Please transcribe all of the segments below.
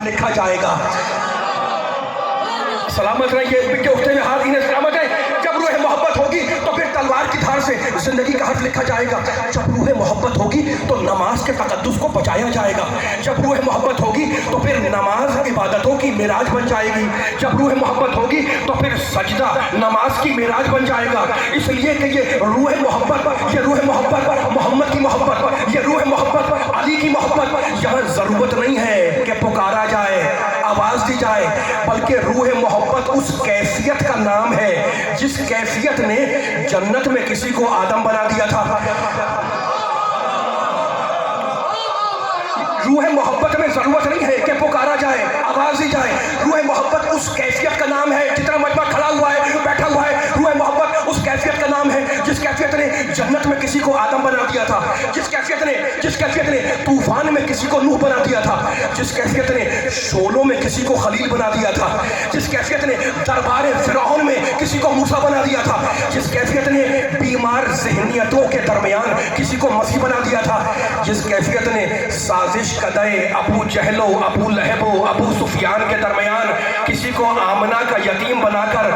لکھا جائے گا. سلامت رہیے بکے اٹھتے ہوئے ہاتھ انہیں سلامت رہے. جب روح محبت ہوگی تو پھر تلوار کی دھار سے زندگی کا حرف لکھا جائے گا. جب روح محبت ہوگی تو نماز کے تقدس کو بچایا جائے گا. جب روح محبت ہوگی تو پھر نماز عبادتوں کی معراج بن جائے گی. جب روح محبت ہوگی تو پھر سجدہ نماز کی معراج بن جائے گا. اس لیے کہ یہ روح محبت، یہ روح محبت محمد کی محبت، یہ روح محبت علی کی محبت، یہاں ضرورت نہیں ہے کہ پکارا جائے، آواز دی جائے، بلکہ روح محبت اس کیفیت کا نام ہے جس کیفیت نے جنت میں کسی کو آدم بنا دیا تھا. روح محبت میں ضرورت نہیں ہے کہ پکارا جائے، آواز دی جائے. روح محبت اس کیفیت کا نام ہے. جتنا مجمع کھڑا ہوا ہے، بیٹھا ہوا ہے، روح محبت اس کیفیت کا نام ہے جس کیفیت نے جنت میں کسی کو آدم بنا دیا تھا، جس کیفیت نے طوفان میں کسی کو نوح بنا دیا تھا، جس کیفیت نے شولوں میں کسی کو خلیل بنا دیا تھا، جس کیفیت نے دربار فرعون میں کسی کو موسیٰ بنا دیا تھا، جس کیفیت نے بیمار ذہنیتوں کے درمیان کسی کو مسیح بنا دیا تھا، جس کیفیت نے سازش کدے ابو جہل و ابو لہب و ابو سفیان کے درمیان کسی کو آمنہ کا یتیم بنا کر،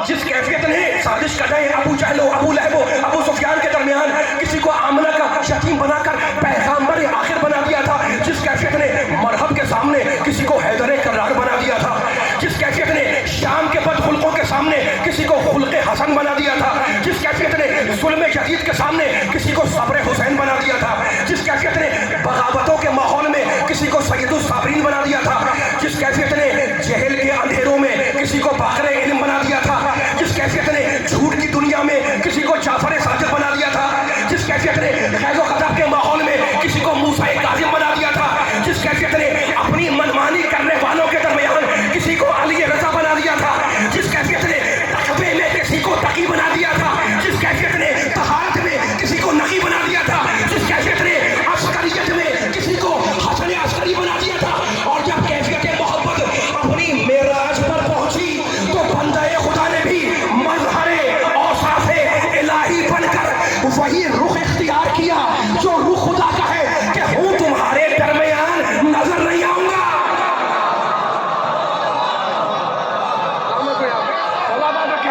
جس کیفیت نے سازش کدے ابو جہل و ابو لہب و ابو سفیان کے درمیان کسی کو آمنہ کا یتیم بنا کر پیغمبر آخر بنا دیا تھا، جس کیفیت نے مرحب کے سامنے کسی کو حیدر کرار بنا دیا تھا، جس کیفیت نے شام کے بد خلقوں کے سامنے کسی کو خلق حسن بنا دیا تھا، جس کیفیت نے ظلم شدید کے سامنے کسی کو صبر حسین بنا دیا تھا، جس کیفیت نے بغاوتوں کے ماحول میں کسی کو سید الصابرین بنا دیا تھا، جس کیفیت نے جہل کے اندھیروں میں کسی کو باقر علم بنا دیا تھا، جس کیفیت نے جھوٹ کی دنیا میں کسی کو جعفر صادق بنا دیا تھا، جس کیفیت نے خیز و خطب کے ماحول میں کسی کو موسیٰ کاظم بنا دیا تھا، جس کیفیت نے اپنی منمانی کرنے والوں کے درمیان کسی کو علی رضا بنا دیا تھا، جس کیفیت نے تقوی میں کسی کو تقی بنا دیا تھا، جس کیفیت نے طہارت میں کسی کو نقی بنا دیا تھا، جس کیفیت نے عسکریت میں کسی کو حسن عسکری بنا دیا تھا. اور جب کیفیت محبت اپنی معراج پر پہنچی تو بندہ خدا نے بھی مظہر اوصاف الہی بن کر وہی رخ اختیار کیا جو رخ خدا کا ہے کہ ہوں تمہارے درمیان نظر نہیں آؤں گا.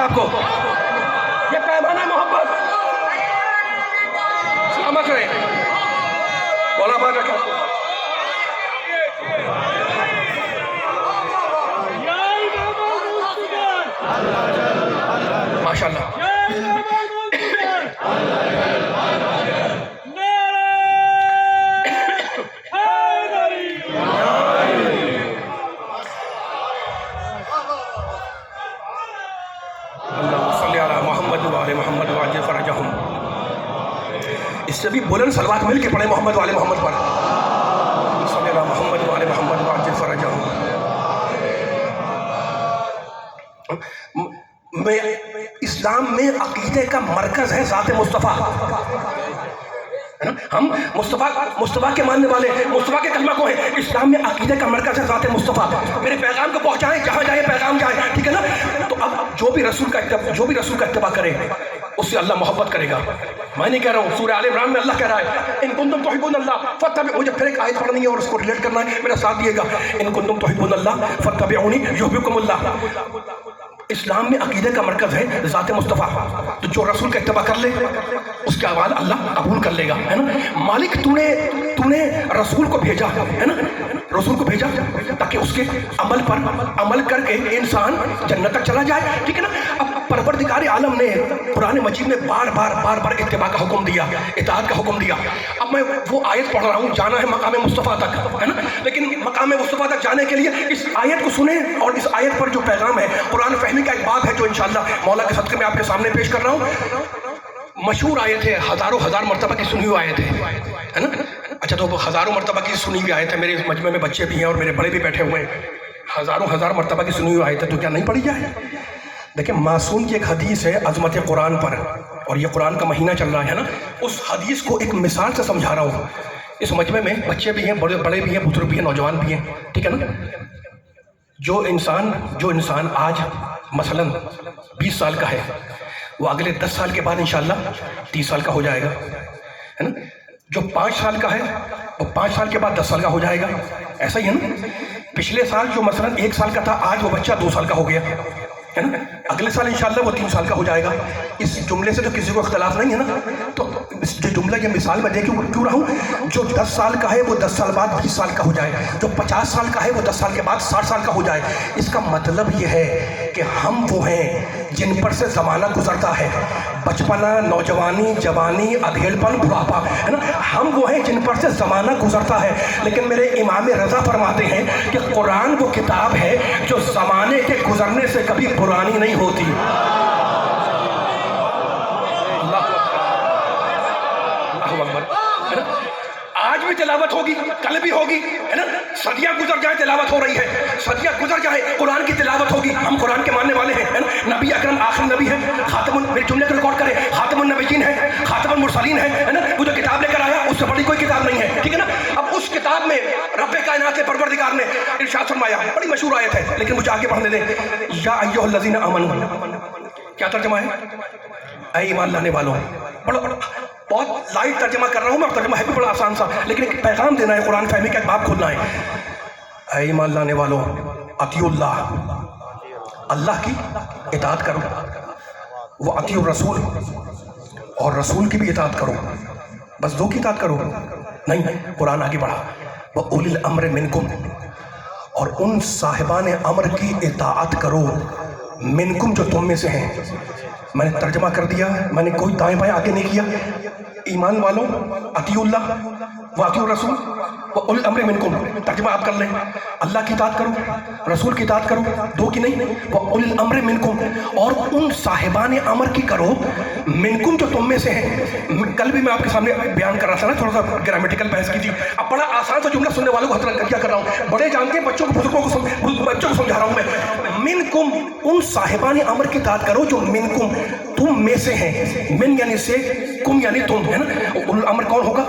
آپ کو یہ پیمانہ محبت سلامت رہے. بولا بات رکھا ماشاء اللہ. اس سے بھی بلند صلوات مل کے پڑھے محمد والے محمد پر. صلی اللہ محمد والے محمد وعجل فرجہم. اسلام میں عقیدے کا مرکز ہے ذات مصطفیٰ. ہم مصطفیٰ کے ماننے والے، مصطفیٰ کے کلمہ کو ہیں. اسلام میں عقیدے کا مرکز ہے ذات مصطفیٰ. میرے پیغام کو پہنچائیں، جہاں جائے پیغام جائے، ٹھیک ہے نا. تو اب جو بھی رسول کا اتباع کرے اس سے اللہ محبت کرے گا. میں نہیں کہہ رہا ہوں، سورہ آل عمران میں اللہ کہہ رہا ہے ان کنتم تحبون اللہ فاتبعوا. مجھے پھر ایک آیت پڑھنی ہے اور اس کو ریلیٹ کرنا ہے، میرا ساتھ دیے گا. ان کنتم تحبون اللہ فاتبعونی یحببکم اللہ. اسلام میں عقیدے کا مرکز ہے ذات مصطفیٰ. تو جو رسول کا اتباع کر لے اس کے اعمال اللہ قبول کر لے گا، ہے نا. مالک تو نے رسول کو بھیجا ہے نا، رسول کو بھیجا تاکہ اس کے عمل پر عمل کر کے انسان جنت تک چلا جائے، ٹھیک ہے نا. اب پروردگار عالم نے قرآن مجید میں بار بار اتباع کا حکم دیا، اطاعت کا حکم دیا. اب میں وہ آیت پڑھ رہا ہوں، جانا ہے مقام مصطفیٰ تک، ہے نا. لیکن مقام مصطفیٰ تک جانے کے لیے اس آیت کو سنیں اور اس آیت پر جو پیغام ہے قرآن فہمی کا ایک باب ہے جو انشاءاللہ مولا کے صدقے میں آپ کے سامنے پیش کر رہا ہوں. مشہور آیت ہے، ہزار مرتبہ کی سنی ہوئی آیت ہے نا. اچھا تو ہزاروں مرتبہ کی سنی ہوئی آیت ہے. میرے مجمع میں بچے بھی ہیں اور میرے بڑے بھی بیٹھے ہوئے ہیں. ہزار مرتبہ کی سنی ہوئی آیت ہے تو کیا نہیں پڑھی جائے؟ دیکھیں معصوم کی ایک حدیث ہے عظمت قرآن پر، اور یہ قرآن کا مہینہ چل رہا ہے نا. اس حدیث کو ایک مثال سے سمجھا رہا ہوں. اس مجمع میں بچے بھی ہیں، بڑے بھی ہیں، بزرگ بھی ہیں، نوجوان بھی ہیں، ٹھیک ہے نا. جو انسان آج مثلاً 20 سال کا ہے وہ اگلے 10 سال کے بعد انشاءاللہ 30 سال کا ہو جائے گا، ہے نا. جو 5 سال کا ہے اور 5 سال کے بعد 10 سال کا ہو جائے گا. ایسا ہی ہے نا. پچھلے سال جو مثلاً 1 سال کا تھا آج وہ بچہ 2 سال کا ہو گیا ہے نا. اگلے سال انشاءاللہ وہ 3 سال کا ہو جائے گا. اس جملے سے تو کسی کو اختلاف نہیں ہے نا. تو جو جملہ یہ مثال میں دیکھوں کیوں رہا ہوں, جو 10 سال کا ہے وہ 10 سال بعد 20 سال کا ہو جائے, جو 50 سال کا ہے وہ 10 سال کے بعد 60 سال کا ہو جائے. اس کا مطلب یہ ہے کہ ہم وہ ہیں جن پر سے زمانہ گزرتا ہے, بچپنا, نوجوانی, جوانی, ادھیڑپن, بڑھاپا, ہے نا. ہم وہ ہیں جن پر سے زمانہ گزرتا ہے. لیکن میرے امام رضا فرماتے ہیں کہ قرآن وہ کتاب ہے جو زمانے کے گزرنے سے کبھی پرانی نہیں ہوتی. آج بھی تلاوت ہوگی, کل بھی ہوگی, ہے نا. صدیاں گزر جائیں تلاوت ہو رہی ہے, صدیاں گزر جائیں قرآن کی تلاوت ہوگی. ہم قرآن کے ماننے والے ہیں, ہے نا. نبی اکرم آخری نبی ہے, میرے جملے کو ریکارڈ کریں, خاتم النبیین ہے, خاتم المرسلین ہے نا. وہ جو کتاب لے کر آیا اس سے بڑی کوئی کتاب نہیں ہے, ٹھیک ہے نا. اب اس کتاب میں رب کائنات پروردگار نے ارشاد فرمایا, بڑی مشہور آیت ہے لیکن مجھے آگے پڑھنے دیں. یا ایھا الذین آمنوا, کیا ترجمہ ہے؟ اے ایمان لانے والوں. بڑا بہت لائٹ ترجمہ کر رہا ہوں میں, ترجمہ ہے بھی بڑا آسان سا, لیکن ایک پیغام دینا ہے, قرآن فہمی کا ایک باب کھولنا ہے. اے ایمان لانے والوں, اطیعوا اللہ, اللہ کی اطاعت کرو, وہ اطیعوا الرسول, اور رسول کی بھی اطاعت کرو. بس 2 کی اطاعت کرو نہیں. قرآن آگے بڑھا, وَأُولِي الْأَمْرِ مِنْكُمْ, اور ان صاحبان امر کی اطاعت کرو, منکم جو تم میں سے ہیں. میں نے ترجمہ کر دیا, میں نے کوئی دائیں بائیں آگے نہیں کیا. ایمان والوں, اطیعوا اللہ واطیعوا الرسول وَأُولِي الْأَمْرِ مِنْكُمْ, ترجمہ آپ کر لیں. اللہ کی اطاعت کرو, رسول کی اطاعت کرو, 2 کی نہیں. وَأُولِي الْأَمْرِ مِنْكُمْ, اور ان صاحبان امر کی کرو, منکم جو تم میں سے ہیں. کل بھی میں آپ کے سامنے بیان کر رہا تھا نا, تھوڑا سا گرامیٹیکل بحث کی تھی. اب بڑا آسان سا جملہ سننے والوں کو حضرت کیا کر رہا ہوں, بڑے جانتے ہیں, بچوں کو بزرگوں کو بچوں کو سمجھا رہا ہوں میں. منکم, ان صاحبان امر کی اطاعت کرو جو منکم تم میں سے ہیں. من یعنی سے, کم یعنی تم, ہے نا. اولو الامر کون ہوگا؟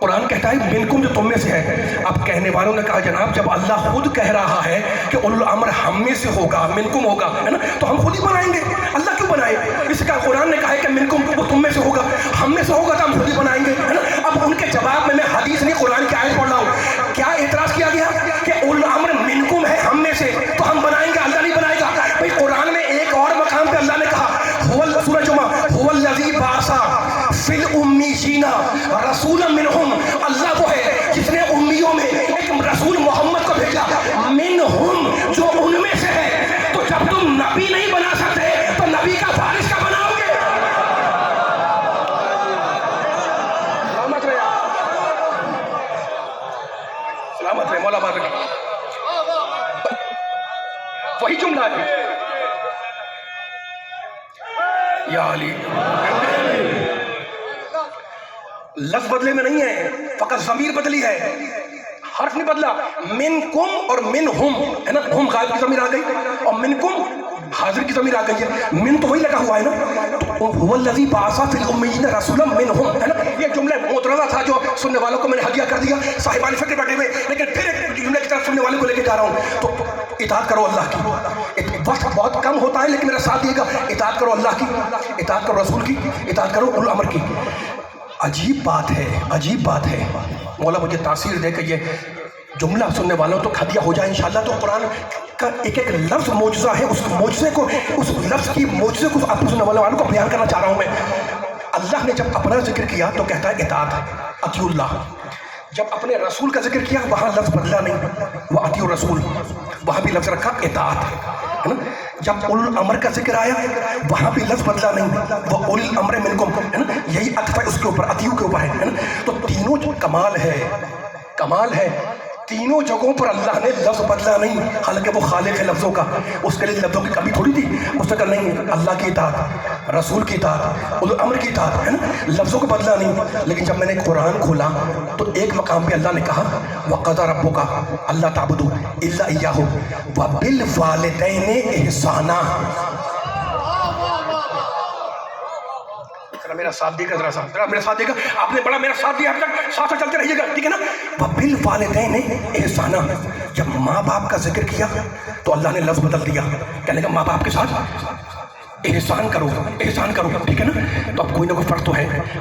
قرآن کہتا ہے منکم جو تم میں سے ہے. اب کہنے والوں نے کہا جناب جب اللہ خود کہہ رہا ہے کہ اولو الامر ہم میں سے ہوگا, منکم ہوگا, ہے نا, تو ہم خود ہی بنائیں گے. اللہ کیوں بنائے؟ اس کا قرآن نے کہا ہے کہ منکم وہ تم میں سے ہوگا, ہم میں سے ہوگا تو ہم خود ہی بنائیں گے, ہے نا. اب ان کے جواب میں حدیث نہیں قرآن کی آیت پڑھ رہا ہوں. کیا اعتراض کیا گیا کہ اولو الامر منکم ہے ہم میں سے تو ہم بنائیں گے, اللہ نہیں بنائے گا. بھائی قرآن میں ایک اور مقام پہ اللہ نے کہا, سورہ جمعہ, هو الذی بعث فی الامیین رسولا منہم, اللہ وہ ہے جس نے امیوں میں ایک رسول محمد کو بھیجا. منہم جو ان میں سے ہے. تو جب تم نبی نہیں بنا سکتے تو نبی کا وارث کا بناؤ گے. سلامت رہے, سلامت رہے مولا بابا. وہی جملہ ہے یا علی. لفظ بدلے میں نہیں ہے, فقط ضمیر بدلی ہے, حرف نہیں بدلا. منکم اور منہم, ہے نا, ہم غائب کی ضمیر آ گئی اور منکم حاضر کی ضمیر آ گئی ہے. من تو وہی لگا ہوا ہے نا. هو الذی بعث فی الامیین رسولا منہم, ہے نا. یہ جملہ معترضہ تھا جو سننے والوں کو میں نے ہدیہ کر دیا, صاحبان فکر بیٹھے ہوئے, لیکن پھر ایک جملے کی طرف سننے والوں کو لے کے جا رہا ہوں. تو اطاعت کرو اللہ کی. وقت بہت کم ہوتا ہے لیکن میرا ساتھ دیے گا. اطاعت کرو اللہ کی, اطاعت کرو رسول کی, اطاعت کرو اولو الامر کی. عجیب بات ہے, عجیب بات ہے. مولا مجھے تاثیر دے کہ یہ جملہ سننے والوں تو ہدیہ ہو جائے انشاءاللہ. تو قرآن کا ایک ایک لفظ معجزہ ہے, اس معجزے کو, اس لفظ کی معجزے کو آپ سننے والوں کو بیان کرنا چاہ رہا ہوں میں. اللہ نے جب اپنا ذکر کیا تو کہتا ہے اطاعت, اطیعوا اللہ. جب اپنے رسول کا ذکر کیا وہاں لفظ بدلا نہیں, وہ اطیعوا الرسول, وہاں بھی لفظ رکھا اطاعت, ہے نا. جب اولو الامر کا ذکر آیا وہاں بھی لفظ بدلا نہیں, وہ اولی الامر منکم, ہے نا. یہی عطف ہے اس کے اوپر, اطیعوا کے اوپر ہے نا. تو تینوں کمال ہے, کمال ہے. تینوں جگہوں پر اللہ نے لفظ بدلا نہیں, حالانکہ وہ خالق ہے لفظوں کا, اس کے لیے لفظوں کی کمی تھوڑی تھی. مستقل نہیں, اللہ کی اطاعت, رسول کی اطاعت, اولو الامر کی اطاعت, ہے نا. لفظوں کو بدلا نہیں. لیکن جب میں نے قرآن کھولا تو ایک مقام پہ اللہ نے کہا وَقَضَىٰ رَبُّكَ أَلَّا تَعْبُدُوا إِلَّا إِيَّاهُ وَبِالْوَالِدَيْنِ إِحْسَانًا. میرا ساتھ دے گا, ذرا میرا ساتھ دے گا. آپ نے بڑا میرا ساتھ دیا, اب تک ساتھ چلتے رہیے گا, ٹھیک ہے نا. وَبِالْوَالِدَيْنِ إِحْسَانًا, جب ماں باپ کا ذکر کیا تو اللہ نے لفظ بدل دیا, کہنے کا ماں باپ کے ساتھ احسان کرو, احسان کرو, ٹھیک ہے نا. تو اب کوئی نہ کوئی فرق تو ہے.